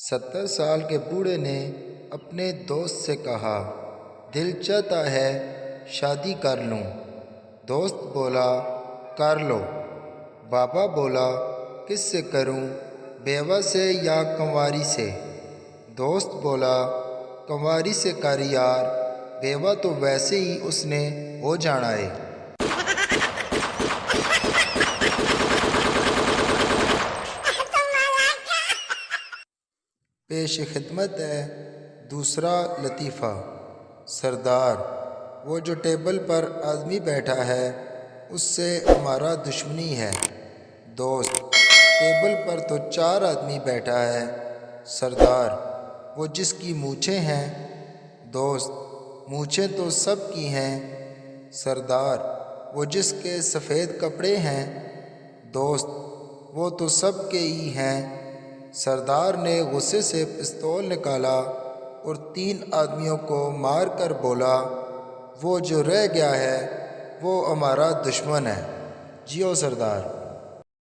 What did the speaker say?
70 سال کے بوڑھے نے اپنے دوست سے کہا، دل چاہتا ہے شادی کر لوں۔ دوست بولا، کر لو۔ بابا بولا، کس سے کروں، بیوہ سے یا کنواری سے؟ دوست بولا، کنواری سے کر یار، بیوہ تو ویسے ہی اس نے ہو جانا ہے۔ پیش خدمت ہے دوسرا لطیفہ۔ سردار، وہ جو ٹیبل پر آدمی بیٹھا ہے اس سے ہمارا دشمنی ہے۔ دوست، ٹیبل پر تو 4 آدمی بیٹھا ہے۔ سردار، وہ جس کی مونچھیں ہیں۔ دوست، مونچھیں تو سب کی ہیں۔ سردار، وہ جس کے سفید کپڑے ہیں۔ دوست، وہ تو سب کے ہی ہیں۔ سردار نے غصے سے پستول نکالا اور 3 آدمیوں کو مار کر بولا، وہ جو رہ گیا ہے وہ ہمارا دشمن ہے۔ جیو سردار۔